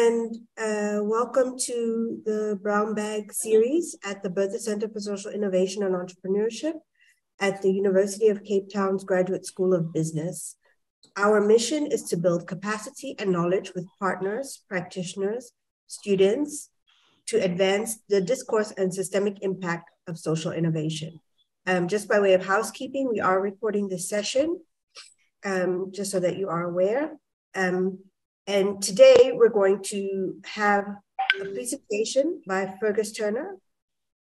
and welcome to the Brown Bag series at the Bertha Centre for Social Innovation and Entrepreneurship at the University of Cape Town's Graduate School of Business. Our mission is to build capacity and knowledge with partners, practitioners, students to advance the discourse and systemic impact of social innovation. Just by way of housekeeping, we are recording this session, just so that you are aware. And today we're going to have a presentation by Fergus Turner,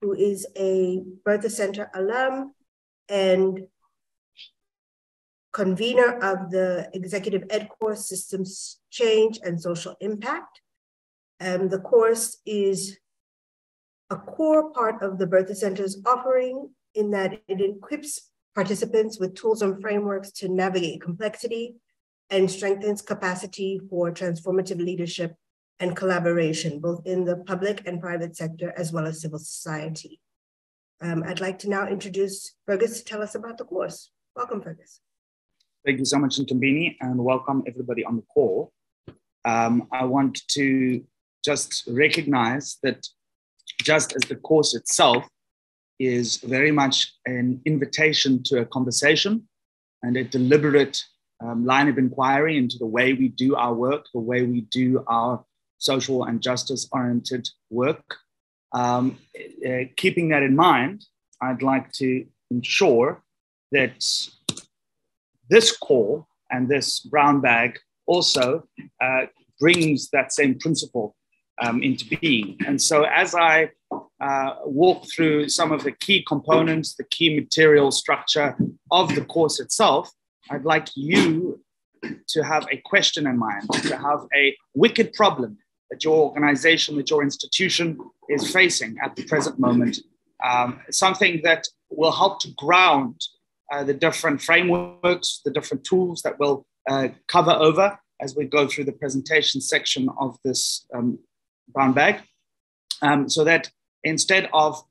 who is a Bertha Centre alum and convener of the Executive Ed course, Systems Change and Social Impact. The course is a core part of the Bertha Centre's offering in that it equips participants with tools and frameworks to navigate complexity and strengthens capacity for transformative leadership and collaboration, both in the public and private sector, as well as civil society. I'd like to now introduce Fergus to tell us about the course. Welcome, Fergus. Thank you so much, Ntombini, and welcome everybody on the call. I want to just recognize that just as the course itself is very much an invitation to a conversation and a deliberate line of inquiry into the way we do our work, the way we do our social and justice-oriented work. Keeping that in mind, I'd like to ensure that this call and this brown bag also brings that same principle into being. And so as I walk through some of the key components, the key material structure of the course itself, I'd like you to have a question in mind, to have a wicked problem that your organization, that your institution is facing at the present moment, something that will help to ground the different frameworks, the different tools that we'll cover over as we go through the presentation section of this brown bag, so that instead of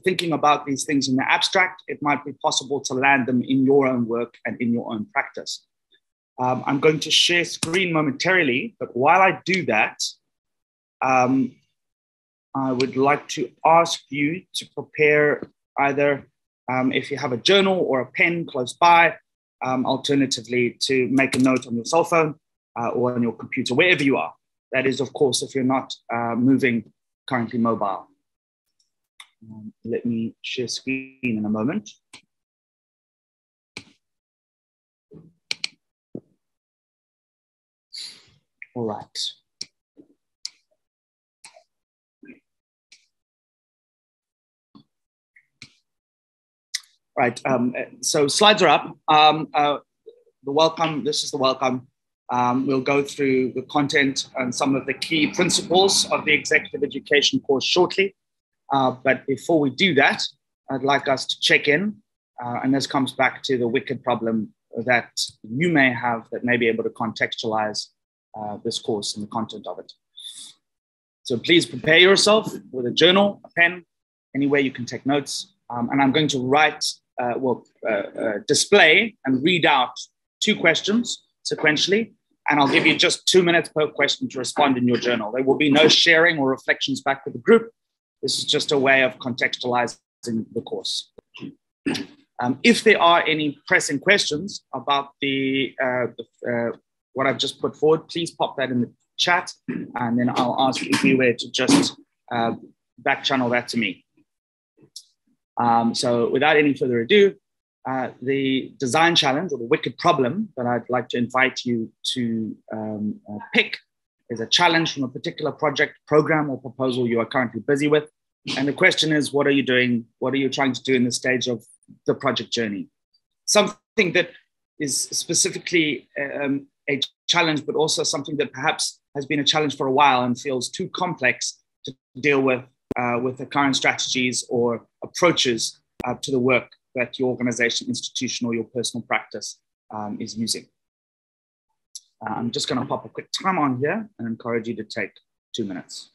thinking about these things in the abstract, it might be possible to land them in your own work and in your own practice. I'm going to share screen momentarily, but while I do that, I would like to ask you to prepare either if you have a journal or a pen close by, alternatively to make a note on your cell phone or on your computer, wherever you are. That is, of course, if you're not moving currently mobile. Let me share screen in a moment. All right. Right, so slides are up. The welcome, this is the welcome. We'll go through the content and some of the key principles of the executive education course shortly. But before we do that, I'd like us to check in, and this comes back to the wicked problem that you may have that may be able to contextualize this course and the content of it. So please prepare yourself with a journal, a pen, anywhere you can take notes. And I'm going to display and read out 2 questions sequentially, and I'll give you just 2 minutes per question to respond in your journal. There will be no sharing or reflections back with the group. This is just a way of contextualizing the course. If there are any pressing questions about what I've just put forward, please pop that in the chat, and then I'll ask Ifiwe to just back channel that to me. So without any further ado, the design challenge or the wicked problem that I'd like to invite you to pick is a challenge from a particular project, program, or proposal you are currently busy with. And the question is, what are you doing? What are you trying to do in the stage of the project journey? Something that is specifically a challenge, but also something that perhaps has been a challenge for a while and feels too complex to deal with the current strategies or approaches to the work that your organization, institution, or your personal practice is using. I'm just going to pop a quick time on here and encourage you to take 2 minutes.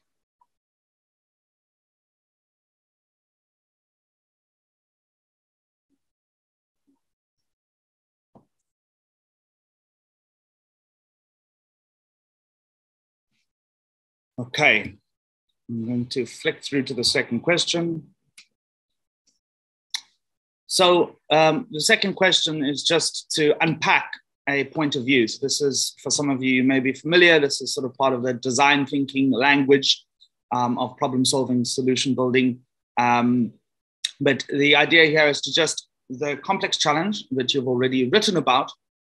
Okay, I'm going to flick through to the second question. So the second question is just to unpack a point of view. So this is, for some of you may be familiar, this is sort of part of the design thinking language of problem solving, solution building. But the idea here is to just, the complex challenge that you've already written about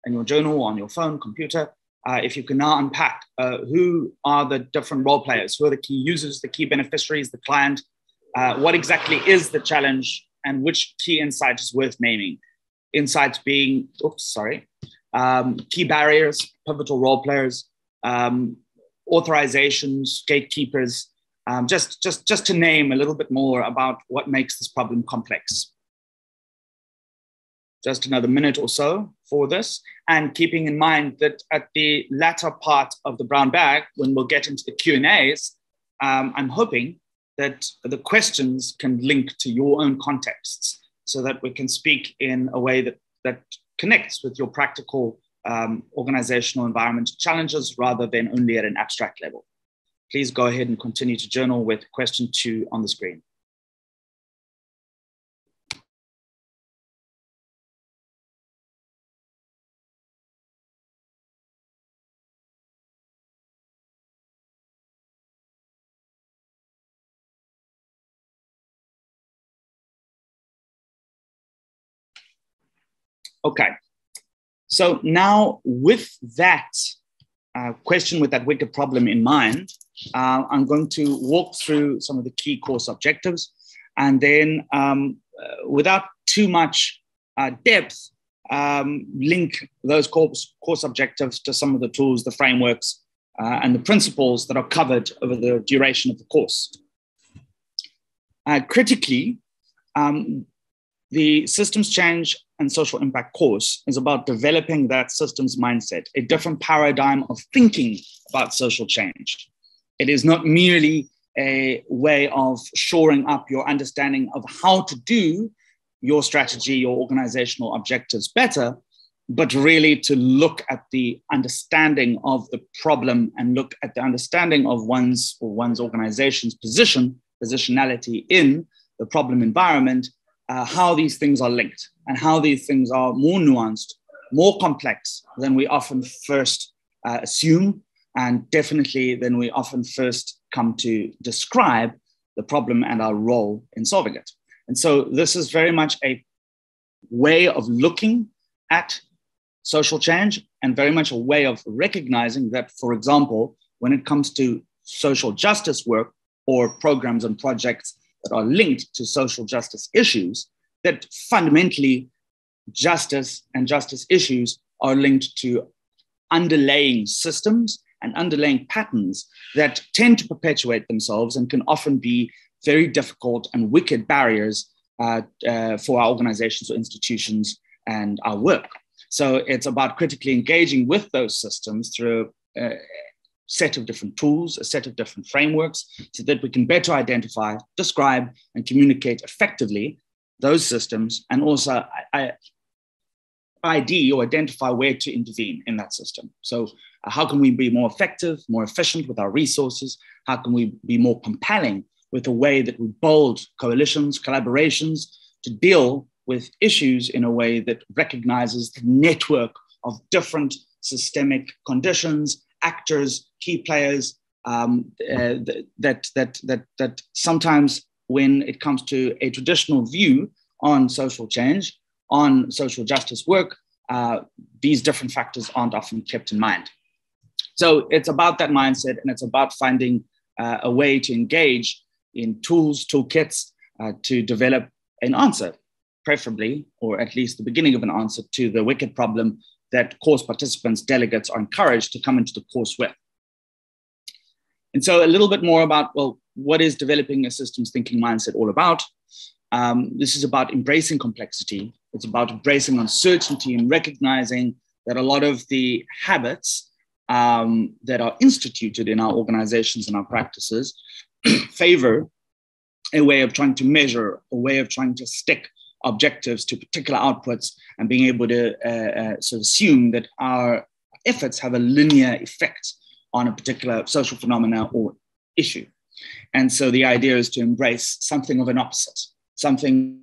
in your journal, on your phone, computer, if you can now unpack who are the different role players, who are the key users, the key beneficiaries, the client, what exactly is the challenge, and which key insight is worth naming. Insights being, key barriers, pivotal role players, authorizations, gatekeepers, just to name a little bit more about what makes this problem complex. Just another minute or so for this, and keeping in mind that at the latter part of the brown bag, when we'll get into the Q&As, I'm hoping that the questions can link to your own contexts so that we can speak in a way that connects with your practical organizational environment challenges rather than only at an abstract level. Please go ahead and continue to journal with question 2 on the screen. Okay, so now with that question, with that wicked problem in mind, I'm going to walk through some of the key course objectives, and then without too much depth, link those course objectives to some of the tools, the frameworks, and the principles that are covered over the duration of the course. Critically, the systems change and social impact course is about developing that systems mindset, a different paradigm of thinking about social change. It is not merely a way of shoring up your understanding of how to do your strategy, your organizational objectives better, but really to look at the understanding of the problem and look at the understanding of one's organization's positionality in the problem environment, how these things are linked and how these things are more nuanced, more complex than we often first assume, and definitely than we often first come to describe the problem and our role in solving it. And so this is very much a way of looking at social change and very much a way of recognizing that, for example, when it comes to social justice work or programs and projects that are linked to social justice issues, that fundamentally justice and justice issues are linked to underlying systems and underlying patterns that tend to perpetuate themselves and can often be very difficult and wicked barriers for our organizations or institutions and our work. So it's about critically engaging with those systems through a set of different tools, a set of different frameworks, so that we can better identify, describe, and communicate effectively those systems, and also ID or identify where to intervene in that system. So how can we be more effective, more efficient with our resources? How can we be more compelling with the way that we build coalitions, collaborations to deal with issues in a way that recognizes the network of different systemic conditions, actors, key players, that sometimes when it comes to a traditional view on social change, on social justice work, these different factors aren't often kept in mind. So it's about that mindset, and it's about finding a way to engage in tools, toolkits, to develop an answer, preferably, or at least the beginning of an answer to the wicked problem that course participants, delegates are encouraged to come into the course with. And so a little bit more about, well, what is developing a systems thinking mindset all about? This is about embracing complexity. It's about embracing uncertainty and recognizing that a lot of the habits that are instituted in our organizations and our practices favor a way of trying to measure, a way of trying to stick objectives to particular outputs, and being able to sort of assume that our efforts have a linear effect on a particular social phenomena or issue. And so the idea is to embrace something of an opposite, something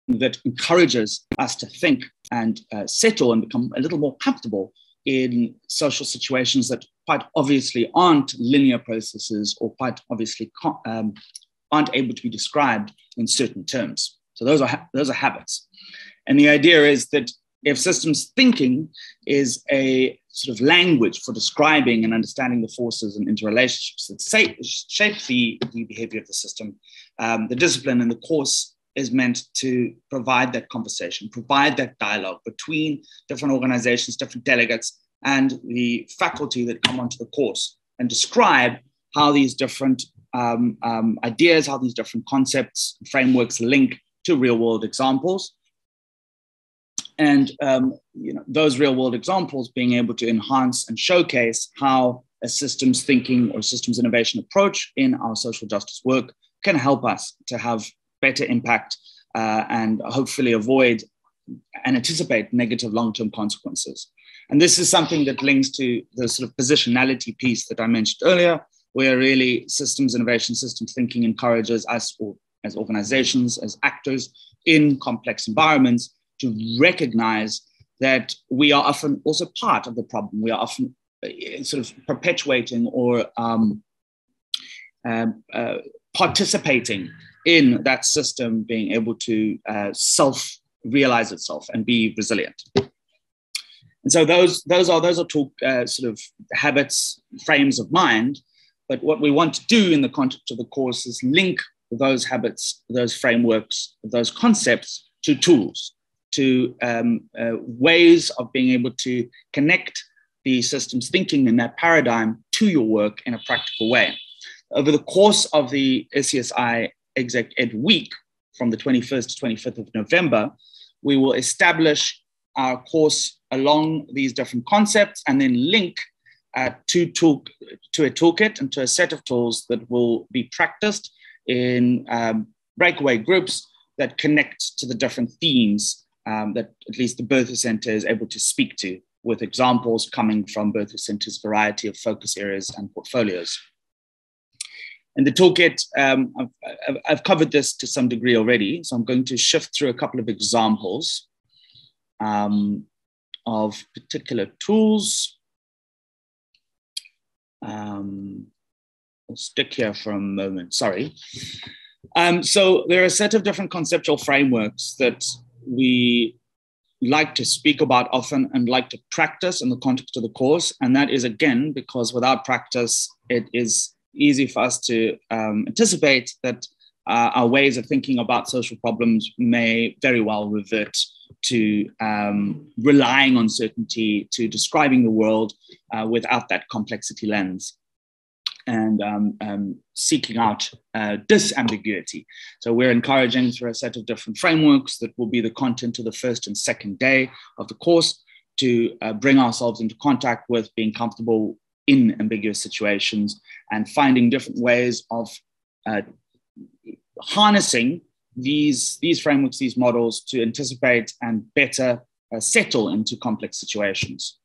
that encourages us to think and settle and become a little more comfortable in social situations that quite obviously aren't linear processes or quite obviously aren't able to be described in certain terms. So those are habits. And the idea is that if systems thinking is a sort of language for describing and understanding the forces and interrelationships that shape the behavior of the system, the discipline and the course is meant to provide that conversation, provide that dialogue between different organizations, different delegates, and the faculty that come onto the course, and describe how these different ideas, how these different concepts, frameworks link to real-world examples. And those real-world examples being able to enhance and showcase how a systems thinking or systems innovation approach in our social justice work can help us to have better impact and hopefully avoid and anticipate negative long-term consequences. And this is something that links to the sort of positionality piece that I mentioned earlier, where really systems innovation, systems thinking encourages us, or as organizations, as actors in complex environments, to recognize that we are often also part of the problem. We are often sort of perpetuating or participating in that system being able to self-realize itself and be resilient. And so those are two sort of habits, frames of mind. But what we want to do in the context of the course is link those habits, those frameworks, those concepts to tools, to ways of being able to connect the systems thinking in that paradigm to your work in a practical way. Over the course of the SCSI Exec Ed Week, from the 21st to 25th of November, we will establish our course along these different concepts and then link to a toolkit and to a set of tools that will be practiced in breakaway groups that connect to the different themes that at least the Bertha Centre is able to speak to, with examples coming from Bertha Centre's variety of focus areas and portfolios. And the toolkit, I've covered this to some degree already, so I'm going to shift through a couple of examples of particular tools. I'll stick here for a moment, sorry. So there are a set of different conceptual frameworks that we like to speak about often and like to practice in the context of the course. And that is, again, because without practice, it is easy for us to anticipate that our ways of thinking about social problems may very well revert to relying on certainty, to describing the world without that complexity lens, and seeking out disambiguity. So we're encouraging through a set of different frameworks that will be the content of the first and second day of the course to bring ourselves into contact with being comfortable in ambiguous situations and finding different ways of harnessing these frameworks, these models to anticipate and better settle into complex situations.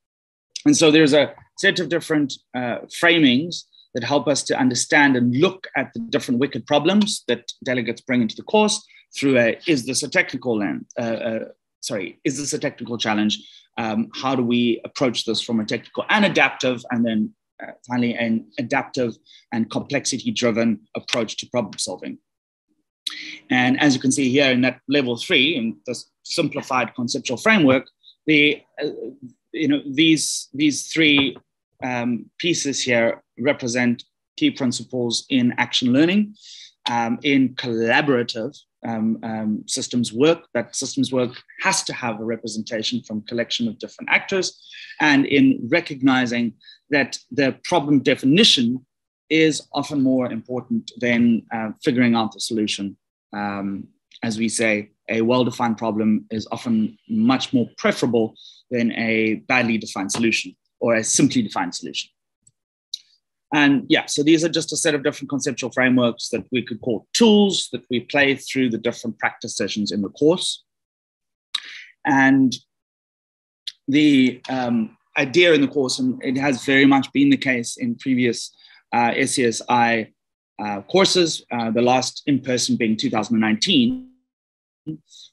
And so there's a set of different framings that help us to understand and look at the different wicked problems that delegates bring into the course through is this a technical is this a technical challenge? How do we approach this from a technical and adaptive, and then finally an adaptive and complexity-driven approach to problem solving? And as you can see here in that level 3, in this simplified conceptual framework, these three pieces here represent key principles in action learning, in collaborative systems work. That systems work has to have a representation from a collection of different actors, and in recognizing that the problem definition is often more important than figuring out the solution. As we say, a well-defined problem is often much more preferable than a badly defined solution or a simply defined solution. And yeah, so these are just a set of different conceptual frameworks that we could call tools that we play through the different practice sessions in the course. And the idea in the course, and it has very much been the case in previous SCSI courses, the last in-person being 2019,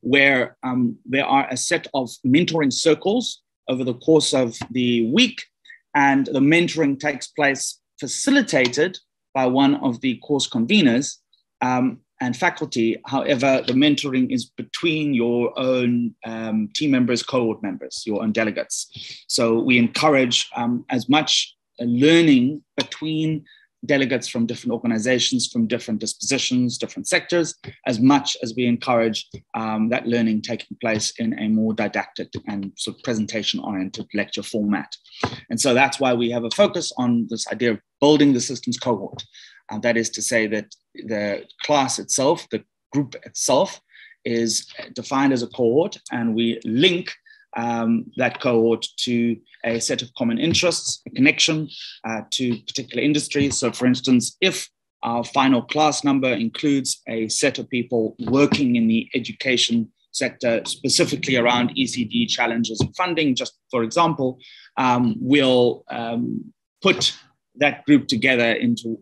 where there are a set of mentoring circles over the course of the week, and the mentoring takes place facilitated by one of the course conveners and faculty. However, the mentoring is between your own team members, cohort members, your own delegates. So we encourage as much learning between delegates from different organizations, from different dispositions, different sectors, as much as we encourage that learning taking place in a more didactic and sort of presentation-oriented lecture format. And so that's why we have a focus on this idea of building the systems cohort. That is to say that the class itself, the group itself, is defined as a cohort, and we link that cohort to a set of common interests, a connection to particular industries. So for instance, if our final class number includes a set of people working in the education sector, specifically around ECD challenges and funding, just for example, we'll put that group together into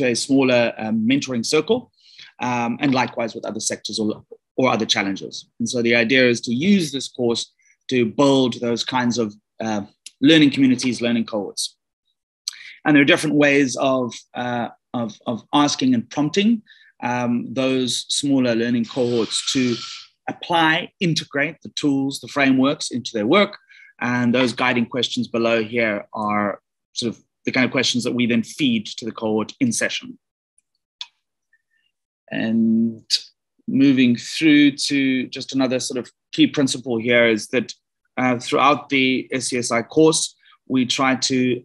a smaller mentoring circle, and likewise with other sectors or other challenges. And so the idea is to use this course to build those kinds of learning communities, learning cohorts. And there are different ways of asking and prompting those smaller learning cohorts to apply, integrate the tools, the frameworks into their work. And those guiding questions below here are sort of the kind of questions that we then feed to the cohort in session. And moving through to just another sort of key principle here is that throughout the SCSI course, we try to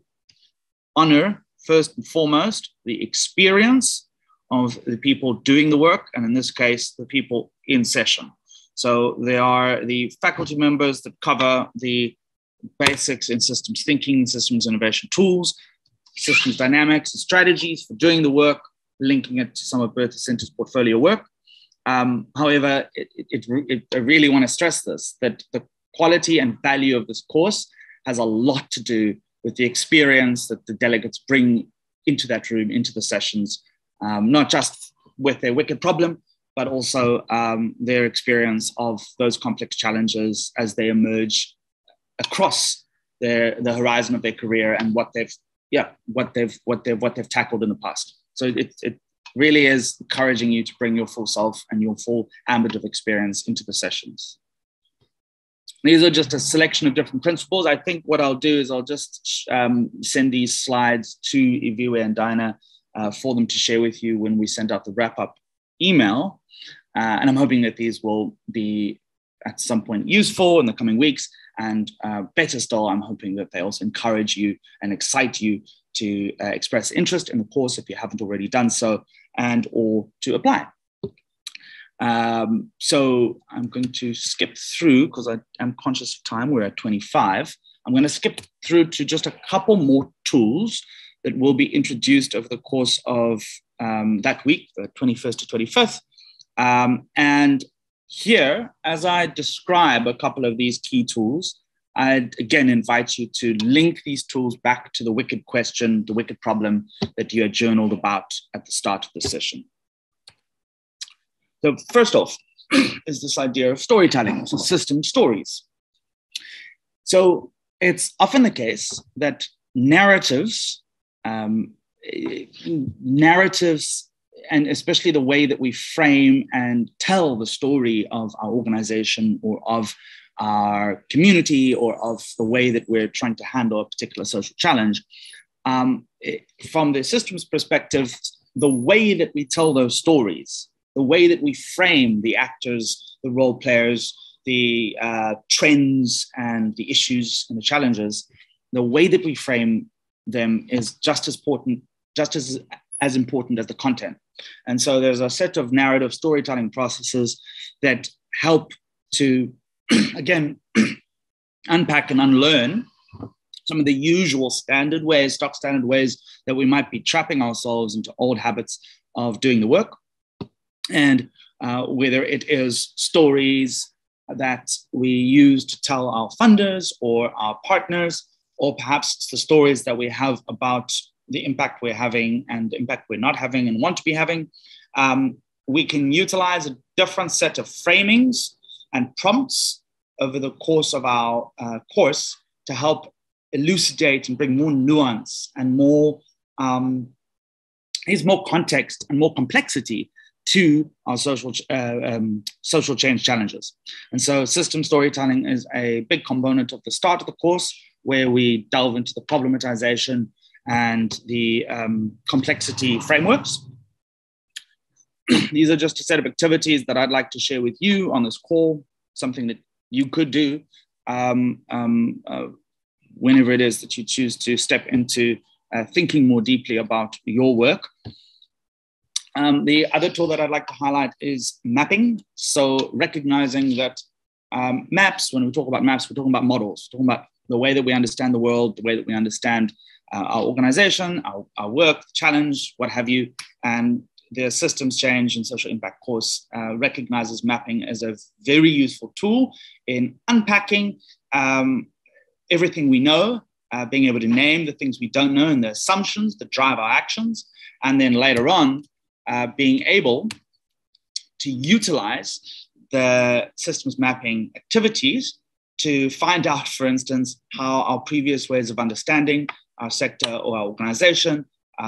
honor first and foremost the experience of the people doing the work, and in this case, the people in session. So they are the faculty members that cover the basics in systems thinking, systems innovation tools, systems dynamics and strategies for doing the work, linking it to some of Bertha Centre's portfolio work. However, I really want to stress this, that the quality and value of this course has a lot to do with the experience that the delegates bring into that room, into the sessions, not just with their wicked problem, but also their experience of those complex challenges as they emerge across the horizon of their career and what they've tackled in the past. So it really is encouraging you to bring your full self and your full ambit of experience into the sessions. These are just a selection of different principles. I think what I'll do is I'll just send these slides to Iviwe and Dinah for them to share with you when we send out the wrap-up email. And I'm hoping that these will be at some point useful in the coming weeks. And better still, I'm hoping that they also encourage you and excite you to express interest in the course if you haven't already done so, and or to apply. So I'm going to skip through because I am conscious of time. We're at 25. I'm going to skip through to just a couple more tools that will be introduced over the course of that week, the 21st to 25th. And here, as I describe a couple of these key tools, I'd again invite you to link these tools back to the wicked question, the wicked problem that you had journaled about at the start of the session. So first off is this idea of storytelling, so system stories. So it's often the case that narratives, and especially the way that we frame and tell the story of our organization or of our community or of the way that we're trying to handle a particular social challenge, from the systems perspective, the way that we tell those stories, the way that we frame the actors, the role players, the trends and the issues and the challenges, the way that we frame them is just as important as the content. And so there's a set of narrative storytelling processes that help to, again, unpack and unlearn some of the usual standard ways, stock standard ways that we might be trapping ourselves into old habits of doing the work. And whether it is stories that we use to tell our funders or our partners, or perhaps it's the stories that we have about the impact we're having and the impact we're not having and want to be having. We can utilize a different set of framings and prompts over the course of our course to help elucidate and bring more nuance and more context and more complexity to our social change challenges. And so system storytelling is a big component of the start of the course, where we delve into the problematization and the complexity frameworks. These are just a set of activities that I'd like to share with you on this call, something that you could do whenever it is that you choose to step into thinking more deeply about your work. The other tool that I'd like to highlight is mapping. So recognizing that maps, when we talk about maps, we're talking about models, we're talking about the way that we understand the world, the way that we understand our organization, our work, challenge, what have you. And the systems change and social impact course recognizes mapping as a very useful tool in unpacking everything we know, being able to name the things we don't know and the assumptions that drive our actions, and then later on, being able to utilize the systems mapping activities to find out, for instance, how our previous ways of understanding our sector or our organization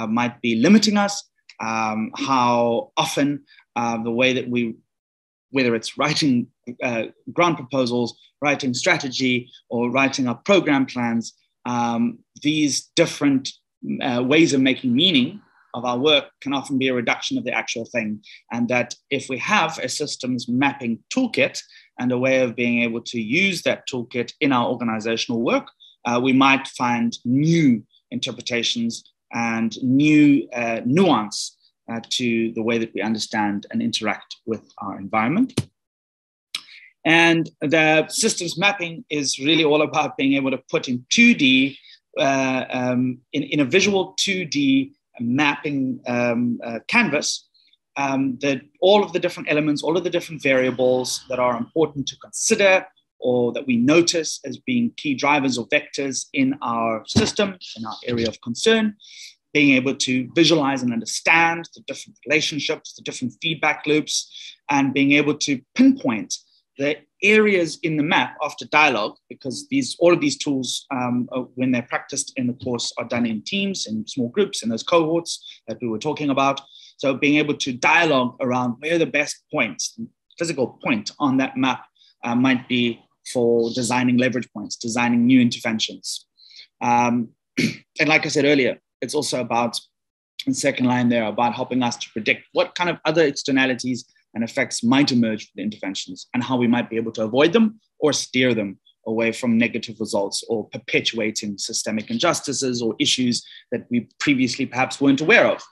might be limiting us, how often the way that we, whether it's writing grant proposals, writing strategy, or writing our program plans, these different ways of making meaning of our work can often be a reduction of the actual thing. And that if we have a systems mapping toolkit and a way of being able to use that toolkit in our organizational work, we might find new interpretations and new nuance to the way that we understand and interact with our environment. And the systems mapping is really all about being able to put in 2D, in a visual 2D mapping canvas, that all of the different elements, all of the different variables that are important to consider or that we notice as being key drivers or vectors in our system, in our area of concern, being able to visualize and understand the different relationships, the different feedback loops, and being able to pinpoint the areas in the map after dialogue, because all of these tools, when they're practiced in the course, are done in teams, in small groups, in those cohorts that we were talking about. So being able to dialogue around where the best points, physical point on that map might be for designing leverage points, designing new interventions. And like I said earlier, it's also about, in the second line there, about helping us to predict what kind of other externalities and effects might emerge from the interventions and how we might be able to avoid them or steer them away from negative results or perpetuating systemic injustices or issues that we previously perhaps weren't aware of.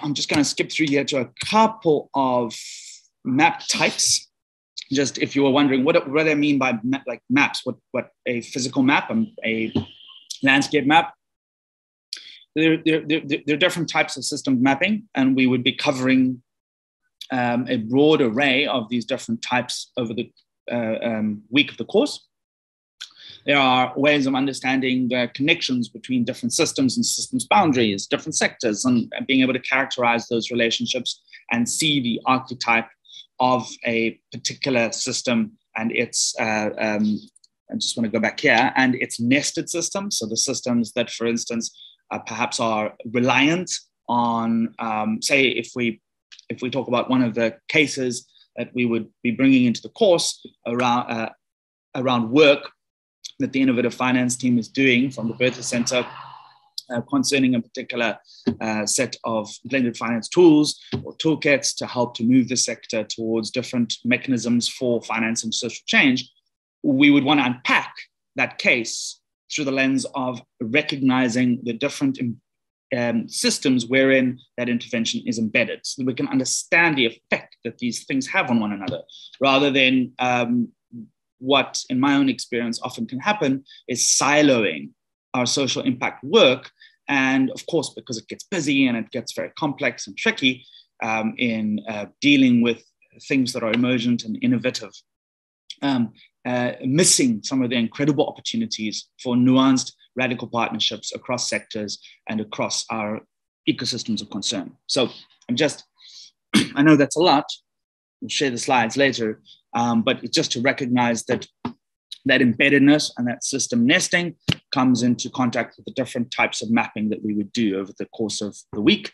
I'm just going to skip through here to a couple of map types. Just if you were wondering what I mean by maps, what a physical map and a landscape map. There are different types of system mapping, and we would be covering a broad array of these different types over the week of the course. There are ways of understanding the connections between different systems and systems boundaries, different sectors, and being able to characterize those relationships and see the archetype of a particular system and its, I just want to go back here, and its nested systems. So the systems that, for instance, perhaps are reliant on, say, if we talk about one of the cases that we would be bringing into the course around work that the innovative finance team is doing from the Bertha Centre concerning a particular set of blended finance tools or toolkits to help to move the sector towards different mechanisms for finance and social change, we would want to unpack that case through the lens of recognizing the different systems wherein that intervention is embedded, so that we can understand the effect that these things have on one another, rather than what, in my own experience, often can happen is siloing our social impact work. And of course, because it gets busy and it gets very complex and tricky in dealing with things that are emergent and innovative, missing some of the incredible opportunities for nuanced, radical partnerships across sectors and across our ecosystems of concern. So I know that's a lot. We'll share the slides later, but it's just to recognize that embeddedness and that system nesting comes into contact with the different types of mapping that we would do over the course of the week.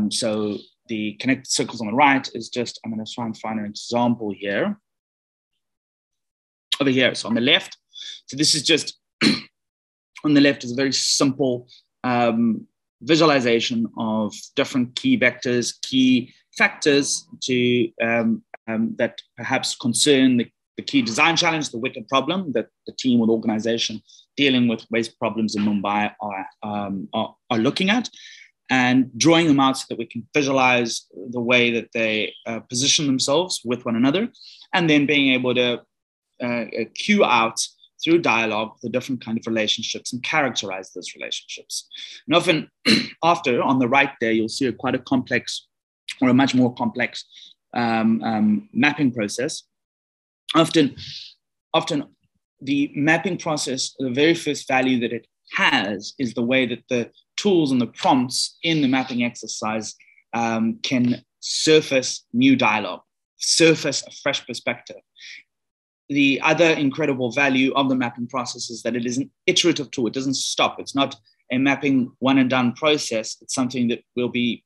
So the connected circles on the right is just, I'm going to try and find an example here. Over here, so on the left. So this is just, on the left is a very simple visualization of different key vectors, key factors to that perhaps concern the key design challenge, the wicked problem that the team or the organization dealing with waste problems in Mumbai are looking at, and drawing them out so that we can visualize the way that they position themselves with one another, and then being able to cue out through dialogue the different kind of relationships and characterize those relationships. And often after, on the right there, you'll see quite a complex, or a much more complex mapping process. Often the mapping process, the very first value that it has is the way that the tools and the prompts in the mapping exercise can surface new dialogue, surface a fresh perspective. The other incredible value of the mapping process is that it is an iterative tool. It doesn't stop. It's not a mapping one and done process. It's something that we'll be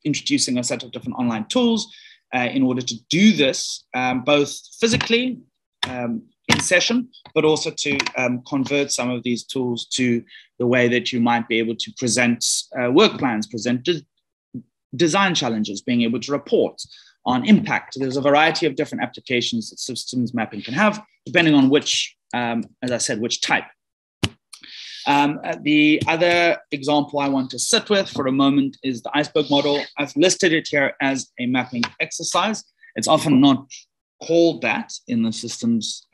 introducing a set of different online tools in order to do this, both physically in session, but also to convert some of these tools to the way that you might be able to present work plans, present design challenges, being able to report on impact. There's a variety of different applications that systems mapping can have, depending on which, as I said, which type. The other example I want to sit with for a moment is the Iceberg model. I've listed it here as a mapping exercise. It's often not called that in the systems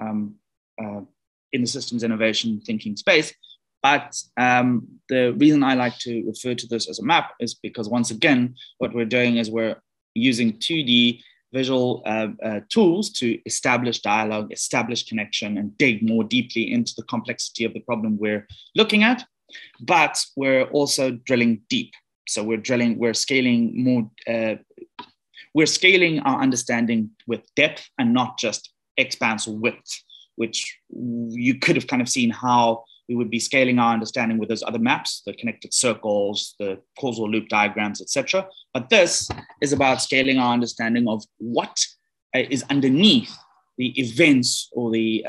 innovation thinking space. But the reason I like to refer to this as a map is because, once again, what we're doing is we're using 2D visual tools to establish dialogue, establish connection, and dig more deeply into the complexity of the problem we're looking at. But we're also drilling deep. So we're scaling our understanding with depth and not just expanse or width, which you could have kind of seen how we would be scaling our understanding with those other maps, the connected circles, the causal loop diagrams, etc. But this is about scaling our understanding of what is underneath the events or the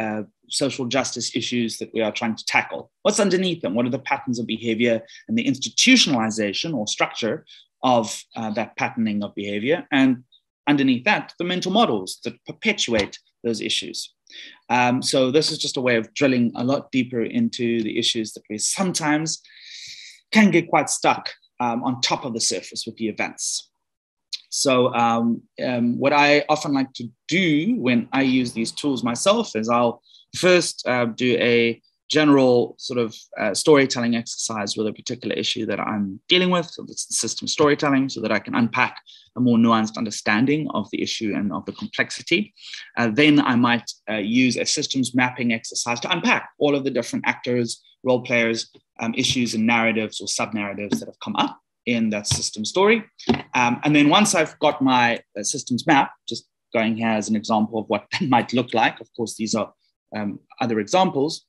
social justice issues that we are trying to tackle. What's underneath them? What are the patterns of behavior and the institutionalization or structure of that patterning of behavior? And underneath that, the mental models that perpetuate those issues. So this is just a way of drilling a lot deeper into the issues that we sometimes can get quite stuck on top of the surface with the events. So what I often like to do when I use these tools myself is I'll first do a general sort of storytelling exercise with a particular issue that I'm dealing with. So it's the system storytelling, so that I can unpack a more nuanced understanding of the issue and of the complexity. Then I might use a systems mapping exercise to unpack all of the different actors, role players, issues and narratives or sub-narratives that have come up in that system story. And then once I've got my systems map, just going here as an example of what that might look like, of course, these are other examples.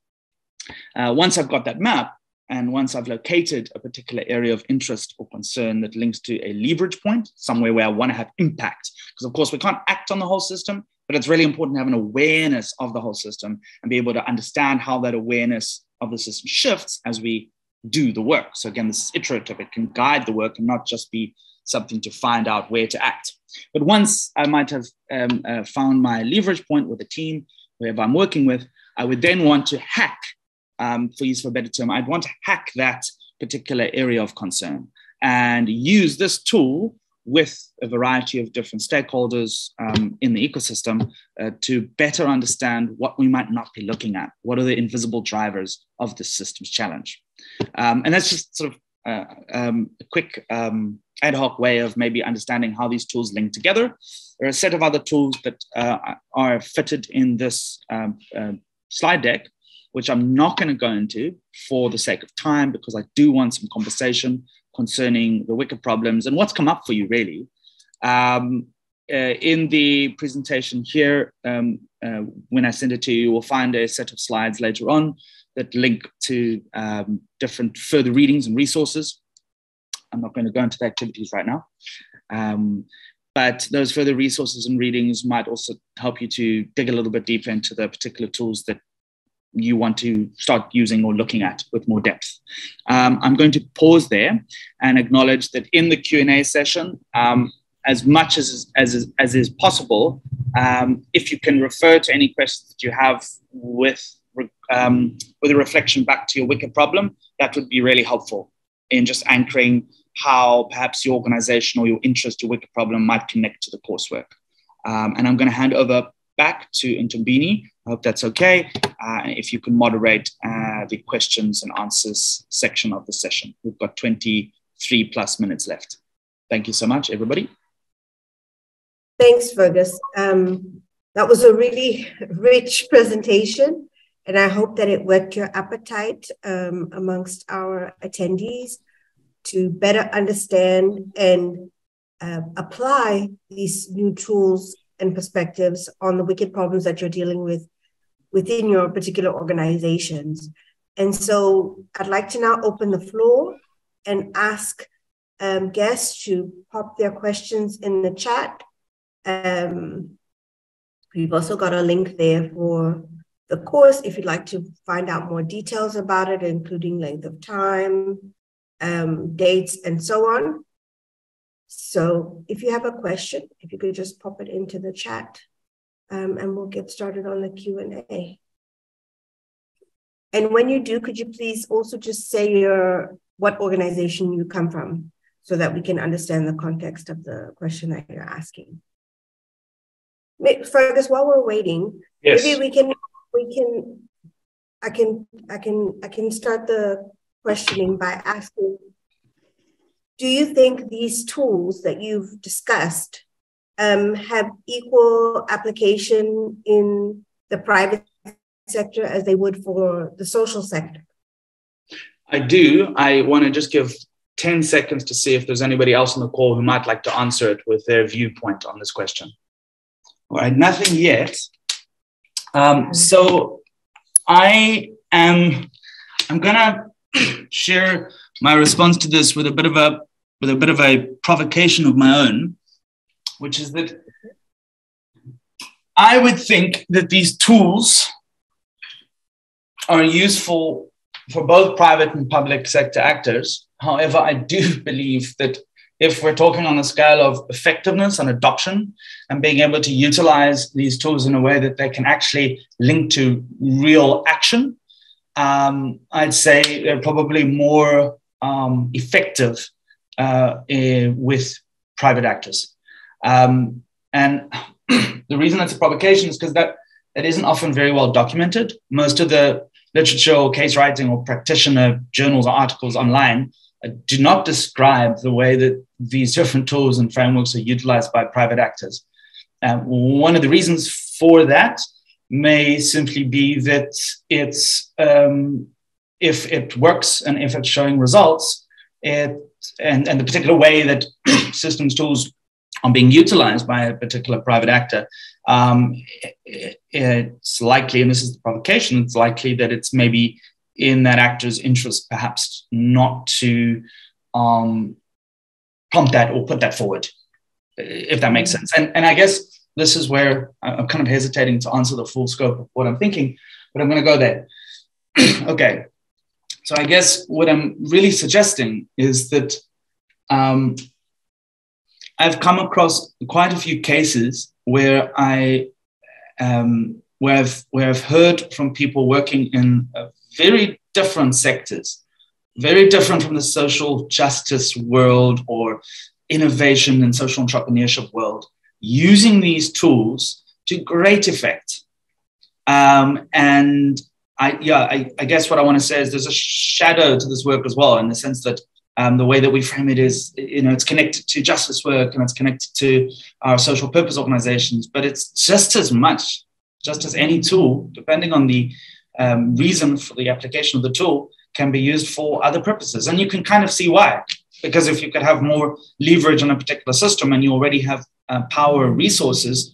Once I've got that map, and once I've located a particular area of interest or concern that links to a leverage point, somewhere where I want to have impact, because of course we can't act on the whole system, but it's really important to have an awareness of the whole system and be able to understand how that awareness of the system shifts as we do the work. So again, this is iterative. It can guide the work and not just be something to find out where to act. But once I might have found my leverage point with a team, whoever I'm working with, I would then want to hack, for use of a better term, I'd want to hack that particular area of concern and use this tool with a variety of different stakeholders in the ecosystem to better understand what we might not be looking at. What are the invisible drivers of this system's challenge? And that's just sort of a quick ad hoc way of maybe understanding how these tools link together. There are a set of other tools that are fitted in this slide deck which I'm not going to go into for the sake of time, because I do want some conversation concerning the wicked problems and what's come up for you, really. In the presentation here, when I send it to you, you will find a set of slides later on that link to different further readings and resources. I'm not going to go into the activities right now. But those further resources and readings might also help you to dig a little bit deeper into the particular tools that you want to start using or looking at with more depth. I'm going to pause there and acknowledge that in the Q&A session, as much as is possible, if you can refer to any questions that you have with a reflection back to your wicked problem, that would be really helpful in just anchoring how perhaps your organization or your interest, your wicked problem might connect to the coursework. And I'm going to hand over back to Ntombini. I hope that's okay. If you can moderate the questions and answers section of the session. We've got 23 plus minutes left. Thank you so much, everybody. Thanks, Fergus. That was a really rich presentation, and I hope that it whet your appetite amongst our attendees to better understand and apply these new tools and perspectives on the wicked problems that you're dealing with within your particular organizations. And so I'd like to now open the floor and ask guests to pop their questions in the chat. We've also got a link there for the course if you'd like to find out more details about it, including length of time, dates, and so on. So if you have a question, if you could just pop it into the chat, and we'll get started on the Q&A. And when you do, could you please also just say what organization you come from so that we can understand the context of the question that you're asking. Fergus, while we're waiting, yes, maybe I can start the questioning by asking, do you think these tools that you've discussed have equal application in the private sector as they would for the social sector? I do. I want to just give 10 seconds to see if there's anybody else on the call who might like to answer it with their viewpoint on this question. All right, nothing yet. So I'm gonna share my response to this with a bit of a provocation of my own, which is that I would think that these tools are useful for both private and public sector actors. However, I do believe that if we're talking on a scale of effectiveness and adoption and being able to utilize these tools in a way that they can actually link to real action, I'd say they're probably more effective with private actors. And the reason that's a provocation is because that isn't often very well documented. Most of the literature or case writing or practitioner journals or articles online do not describe the way that these different tools and frameworks are utilized by private actors. One of the reasons for that may simply be that it's if it works and if it's showing results, and the particular way that systems tools are being utilized by a particular private actor, it's likely, and this is the provocation, it's likely that it's maybe in that actor's interest perhaps not to prompt that or put that forward, if that makes sense. And I guess this is where I'm kind of hesitating to answer the full scope of what I'm thinking, but I'm going to go there. Okay. So I guess what I'm really suggesting is that I've come across quite a few cases where where I've heard from people working in very different sectors, very different from the social justice world or innovation and social entrepreneurship world, using these tools to great effect. And I guess what I want to say is there's a shadow to this work as well, in the sense that the way that we frame it is, it's connected to justice work and it's connected to our social purpose organizations, but it's just as any tool, depending on the reason for the application of the tool can be used for other purposes. And you can kind of see why. Because if you could have more leverage on a particular system and you already have power resources,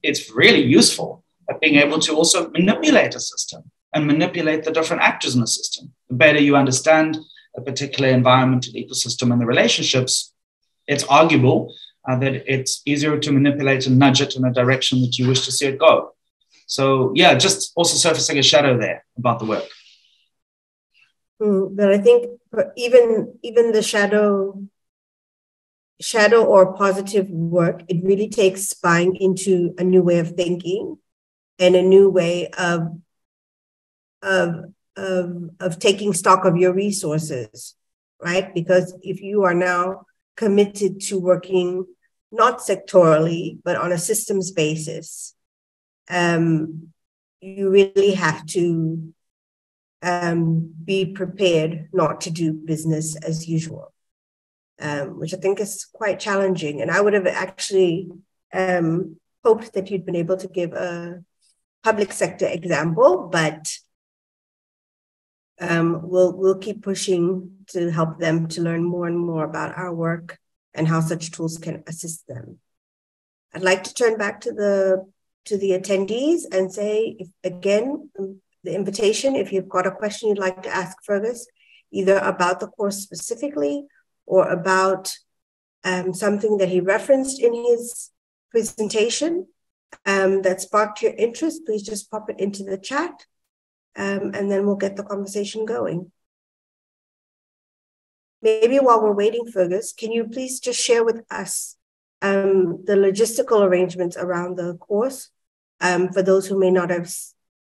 it's really useful at being able to also manipulate a system and manipulate the different actors in the system. The better you understand a particular environmental ecosystem and the relationships, it's arguable that it's easier to manipulate and nudge it in a direction that you wish to see it go. So yeah, just also surfacing a shadow there about the work. But I think even the shadow or positive work, it really takes buying into a new way of thinking and a new way of taking stock of your resources, right? Because if you are now committed to working not sectorally, but on a systems basis, you really have to be prepared not to do business as usual, which I think is quite challenging. And I would have actually hoped that you'd been able to give a public sector example, but we'll keep pushing to help them to learn more and more about our work and how such tools can assist them. I'd like to turn back to the attendees and say, the invitation, if you've got a question you'd like to ask Fergus, either about the course specifically or about something that he referenced in his presentation that sparked your interest, please just pop it into the chat and then we'll get the conversation going. Maybe while we're waiting, Fergus, can you please just share with us the logistical arrangements around the course for those who may not have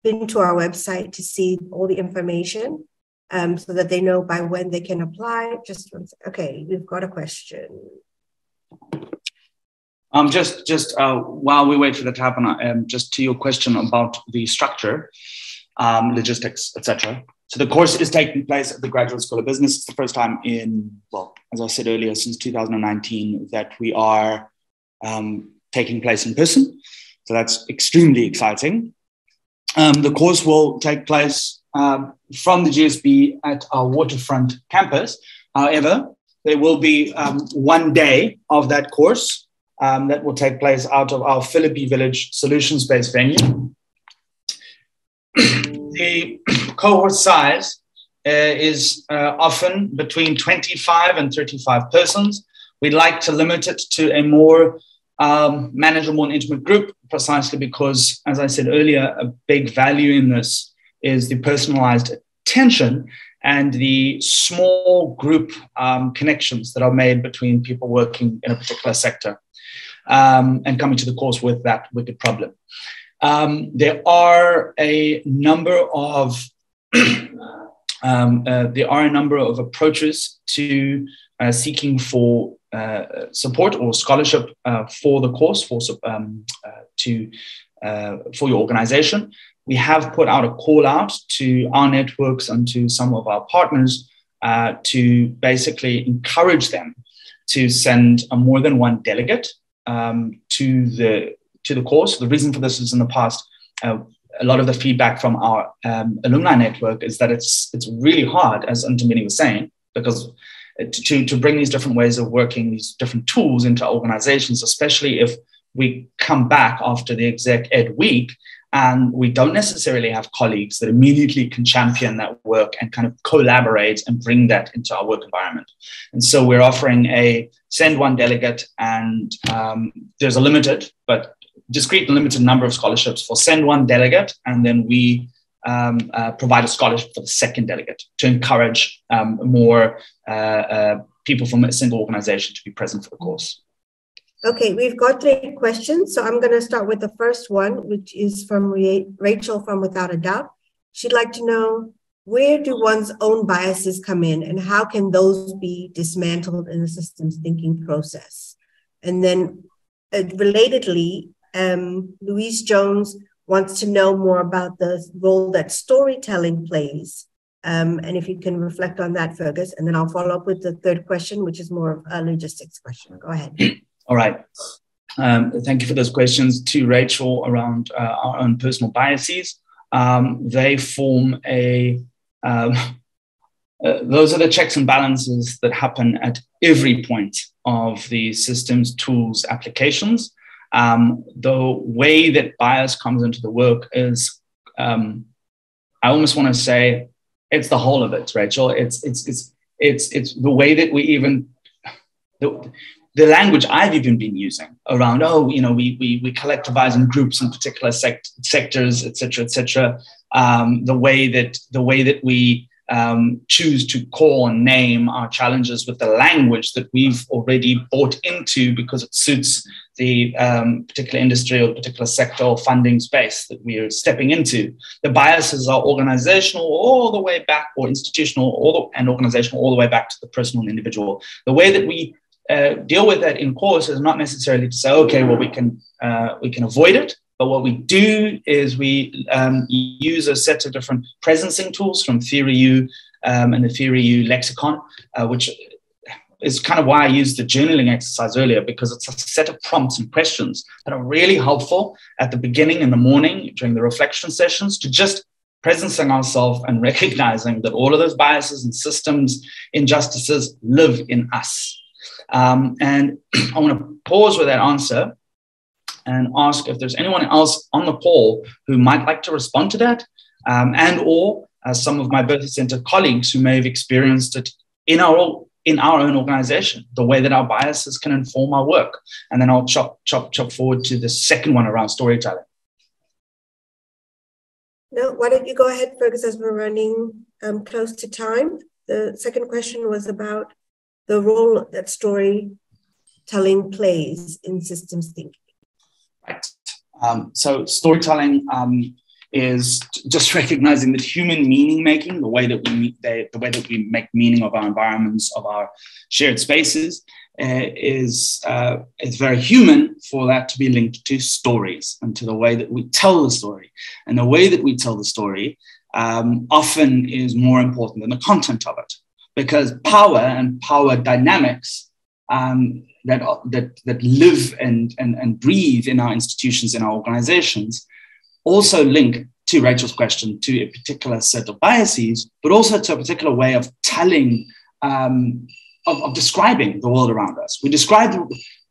been to our website to see all the information so that they know by when they can apply. Okay, we've got a question. Just while we wait for that to happen, just to your question about the structure, logistics, etc. So the course is taking place at the Graduate School of Business. It's the first time in, well, as I said earlier, since 2019 that we are taking place in person. So that's extremely exciting. The course will take place from the GSB at our waterfront campus. However, there will be one day of that course that will take place out of our Philippi Village solutions-based venue. The cohort size is often between 25 and 35 persons. We'd like to limit it to a more manageable and intimate group, precisely because, as I said earlier, a big value in this is the personalized attention and the small group connections that are made between people working in a particular sector and coming to the course with that wicked problem. There are a number of approaches to seeking for support or scholarship for the course for your organization. We have put out a call out to our networks and to some of our partners to basically encourage them to send more than one delegate to the course. The reason for this is in the past, a lot of the feedback from our alumni network is that it's really hard, as Antimini was saying, because to bring these different ways of working, these different tools into organizations, especially if we come back after the exec ed week and we don't necessarily have colleagues that immediately can champion that work and kind of collaborate and bring that into our work environment. And so we're offering a send one delegate, and there's a limited but discrete and limited number of scholarships for send one delegate, and then we provide a scholarship for the second delegate to encourage more people from a single organization to be present for the course. Okay, we've got 3 questions. So I'm going to start with the first one, which is from Rachel from Without a Doubt. She'd like to know, where do one's own biases come in and how can those be dismantled in the systems thinking process? And then relatedly, Louise Jones wants to know more about the role that storytelling plays. And if you can reflect on that, Fergus, and then I'll follow up with the third question, which is more of a logistics question. Go ahead. All right. Thank you for those questions to Rachel around our own personal biases. they form those are the checks and balances that happen at every point of the systems, tools, applications. The way that bias comes into the work is, I almost want to say, it's the whole of it, Rachel. It's the way that we even, the language I've even been using around, we collectivize in groups in particular sectors, et cetera, the way that we choose to call and name our challenges with the language that we've already bought into because it suits the particular industry or particular sector or funding space that we are stepping into. The biases are organizational all the way back, or institutional and organizational all the way back to the personal and individual. The way that we deal with that in course is not necessarily to say, okay, well, we can avoid it. But what we do is we use a set of different presencing tools from TheoryU and the TheoryU lexicon, which is kind of why I used the journaling exercise earlier, because it's a set of prompts and questions that are really helpful at the beginning in the morning during the reflection sessions to just presencing ourselves and recognizing that all of those biases and systems, injustices live in us. And I want to pause with that answer and ask if there's anyone else on the call who might like to respond to that, and or some of my Bertha Centre colleagues who may have experienced it in our own organization, the way that our biases can inform our work. And then I'll chop forward to the second one around storytelling. No, why don't you go ahead, Fergus, as we're running close to time. The second question was about the role that storytelling plays in systems thinking. Right. So storytelling is just recognizing that human meaning making, the way that we make meaning of our environments, of our shared spaces, is very human for that to be linked to stories and to the way that we tell the story. And the way that we tell the story often is more important than the content of it, because power and power dynamics that live and breathe in our institutions, in our organizations, also link, to Rachel's question, to a particular set of biases, but also to a particular way of telling, of describing the world around us. We describe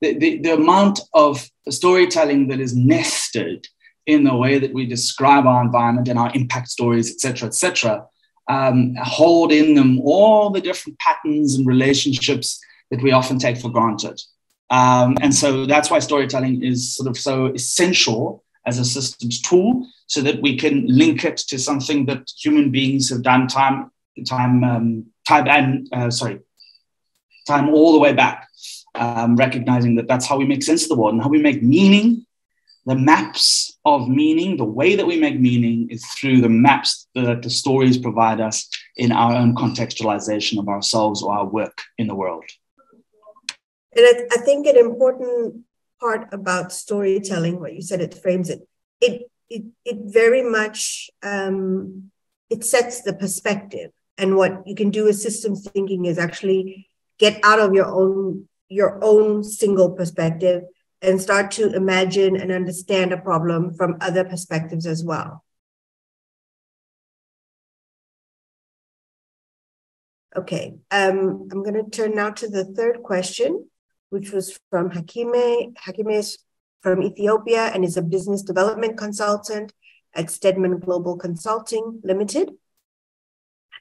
the amount of storytelling that is nested in the way that we describe our environment and our impact stories, et cetera, hold in them all the different patterns and relationships that we often take for granted. And so that's why storytelling is sort of so essential as a systems tool, so that we can link it to something that human beings have done time all the way back, recognizing that that's how we make sense of the world and how we make meaning. The maps of meaning, the way that we make meaning is through the maps that the stories provide us in our own contextualization of ourselves or our work in the world. And I think an important part about storytelling, what you said, it frames it. It very much it sets the perspective. And what you can do with systems thinking is actually get out of your own single perspective and start to imagine and understand a problem from other perspectives as well. Okay, I'm going to turn now to the third question, which was from Hakime. Hakime is from Ethiopia and is a business development consultant at Stedman Global Consulting Limited.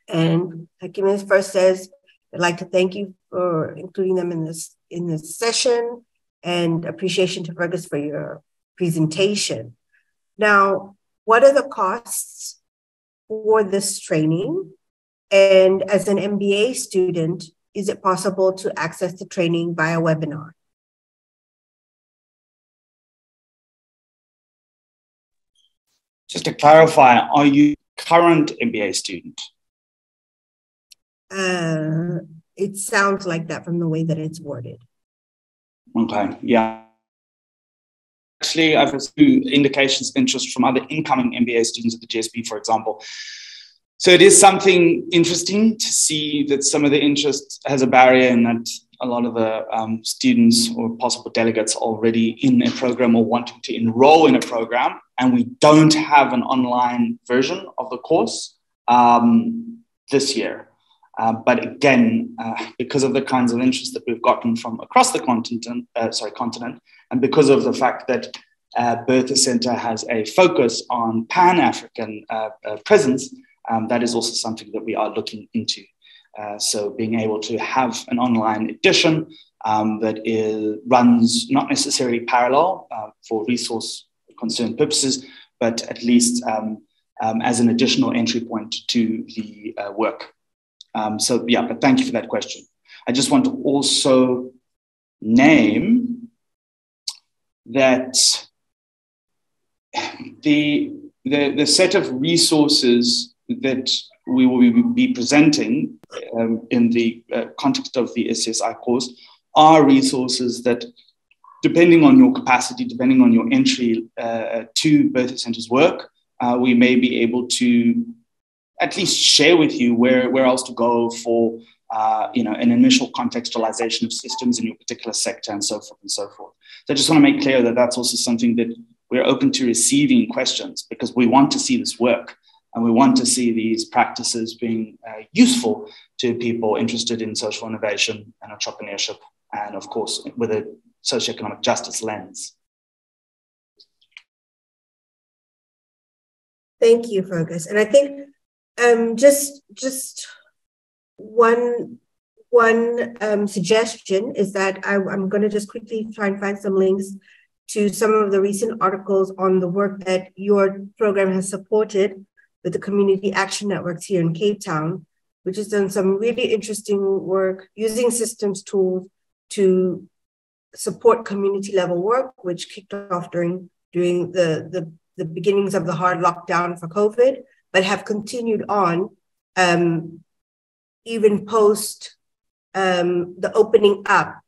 And Hakime first says, I'd like to thank you for including them in this session, and appreciation to Fergus for your presentation. Now, what are the costs for this training? And as an MBA student, is it possible to access the training via webinar? Just to clarify, are you a current MBA student? It sounds like that from the way that it's worded. Okay, yeah. Actually, I've received indications of interest from other incoming MBA students at the GSB, for example. So it is something interesting to see that some of the interest has a barrier, and that a lot of the students or possible delegates already in a program or wanting to enroll in a program, and we don't have an online version of the course this year. But again, because of the kinds of interest that we've gotten from across the continent, and because of the fact that Bertha Centre has a focus on Pan-African presence, that is also something that we are looking into. So being able to have an online edition that runs not necessarily parallel for resource concern purposes, but at least as an additional entry point to the work. So yeah, but thank you for that question. I just want to also name that the set of resources that we will be presenting in the context of the SCSI course are resources that, depending on your capacity, depending on your entry to Bertha Centre's work, we may be able to at least share with you where else to go for an initial contextualization of systems in your particular sector and so forth and so forth. So I just want to make clear that that's also something that we're open to receiving questions, because we want to see this work. And we want to see these practices being useful to people interested in social innovation and entrepreneurship, and of course, with a socioeconomic justice lens. Thank you, Fergus. And I think just one suggestion is that I'm going to just quickly try and find some links to some of the recent articles on the work that your program has supported with the community action networks here in Cape Town, which has done some really interesting work using systems tools to support community level work, which kicked off during the beginnings of the hard lockdown for COVID, but have continued on even post the opening up,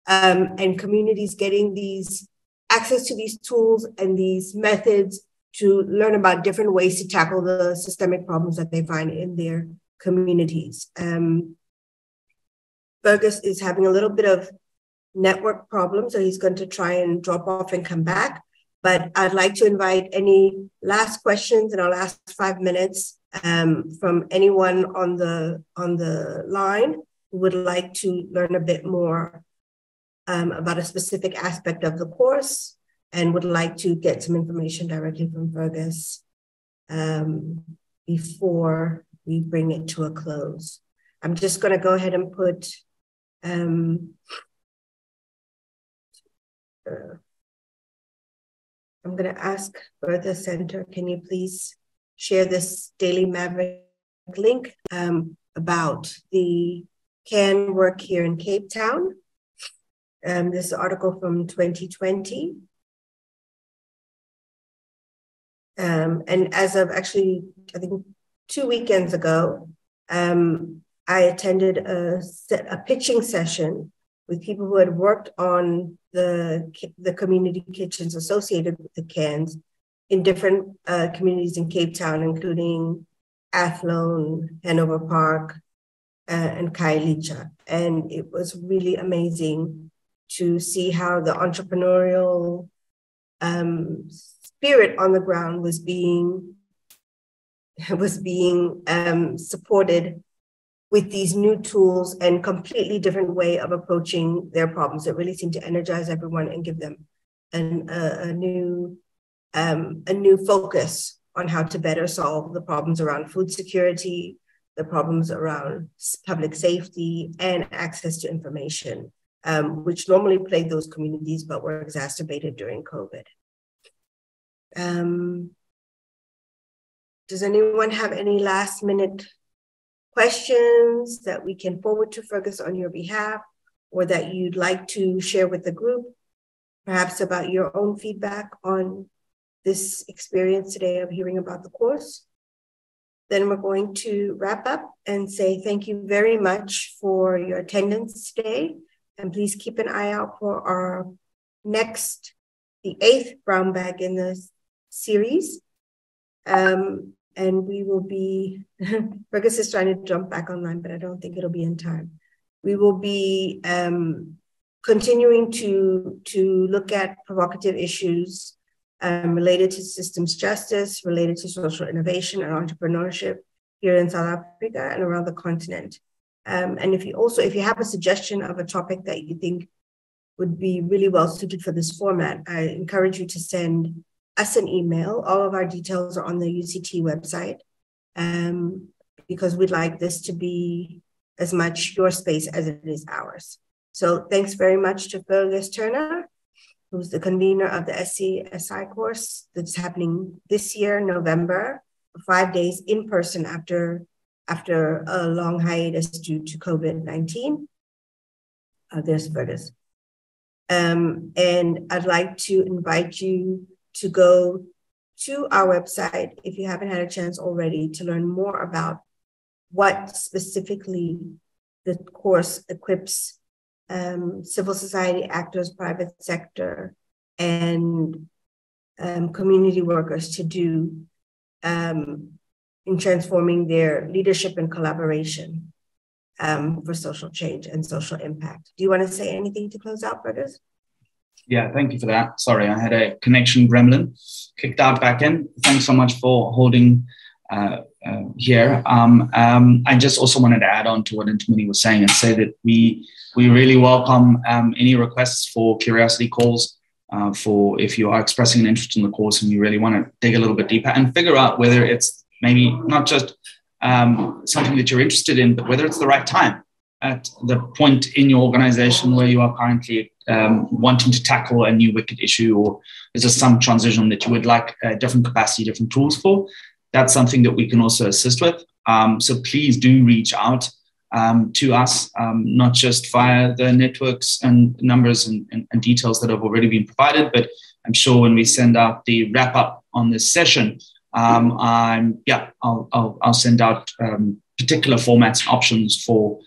and communities getting these access to these tools and these methods to learn about different ways to tackle the systemic problems that they find in their communities. Fergus is having a little bit of network problems, so he's going to try and drop off and come back. But I'd like to invite any last questions in our last 5 minutes from anyone on the line who would like to learn a bit more about a specific aspect of the course, and would like to get some information directly from Fergus before we bring it to a close. I'm just going to go ahead and put I'm going to ask Bertha Centre, can you please share this Daily Maverick link about the CAN work here in Cape Town? This article from 2020. And as of actually, I think 2 weekends ago, I attended a pitching session with people who had worked on the community kitchens associated with the cans in different communities in Cape Town, including Athlone, Hanover Park, and Khayelitsha. And it was really amazing to see how the entrepreneurial spirit on the ground was being supported with these new tools and completely different way of approaching their problems. It really seemed to energize everyone and give them a new focus on how to better solve the problems around food security, the problems around public safety, and access to information, which normally plagued those communities but were exacerbated during COVID. Does anyone have any last minute questions that we can forward to Fergus on your behalf, or that you'd like to share with the group, perhaps about your own feedback on this experience today of hearing about the course? Then we're going to wrap up and say thank you very much for your attendance today. And please keep an eye out for our next, the 8th brown bag in the series. And we will be, Fergus is trying to jump back online, but I don't think it'll be in time. We will be continuing to look at provocative issues related to systems justice, related to social innovation and entrepreneurship here in South Africa and around the continent. And if you have a suggestion of a topic that you think would be really well suited for this format, I encourage you to send us an email. All of our details are on the UCT website, because we'd like this to be as much your space as it is ours. So thanks very much to Fergus Turner, who's the convener of the SCSI course that's happening this year, November, 5 days in person after a long hiatus due to COVID-19. There's Fergus. And I'd like to invite you to go to our website, if you haven't had a chance already, to learn more about what specifically the course equips civil society actors, private sector, and community workers to do in transforming their leadership and collaboration for social change and social impact. Do you want to say anything to close out, Fergus? Yeah, thank you for that. Sorry, I had a connection gremlin kicked out back in. Thanks so much for holding here. I just also wanted to add on to what Intimini was saying and say that we really welcome any requests for curiosity calls for if you are expressing an interest in the course and you really want to dig a little bit deeper and figure out whether it's maybe not just something that you're interested in, but whether it's the right time at the point in your organization where you are currently wanting to tackle a new wicked issue, or is there some transition that you would like a different capacity, different tools for? That's something that we can also assist with. So please do reach out to us, not just via the networks and numbers and details that have already been provided, but I'm sure when we send out the wrap up on this session, I'll send out particular formats and options for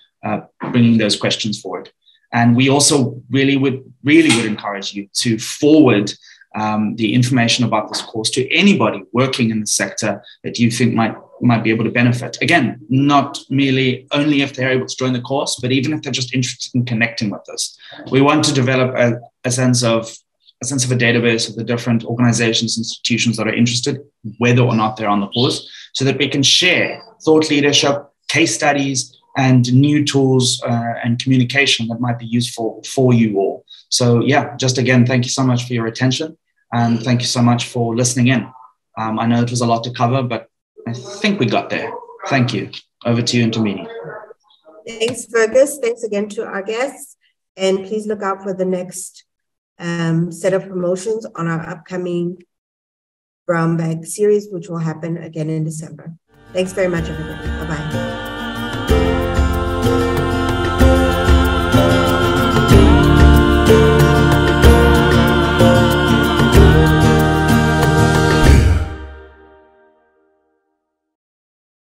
bringing those questions forward. And we also really would encourage you to forward the information about this course to anybody working in the sector that you think might be able to benefit. Again, not merely only if they're able to join the course, but even if they're just interested in connecting with us. We want to develop a sense of a database of the different organizations, institutions that are interested, whether or not they're on the course, so that we can share thought leadership, case studies, and new tools and communication that might be useful for you all. So yeah, just again, thank you so much for your attention. And thank you so much for listening in. I know it was a lot to cover, but I think we got there. Thank you. Over to you, Intimini. Thanks, Fergus. Thanks again to our guests. And please look out for the next set of promotions on our upcoming Brown Bag series, which will happen again in December. Thanks very much, everybody. Bye-bye.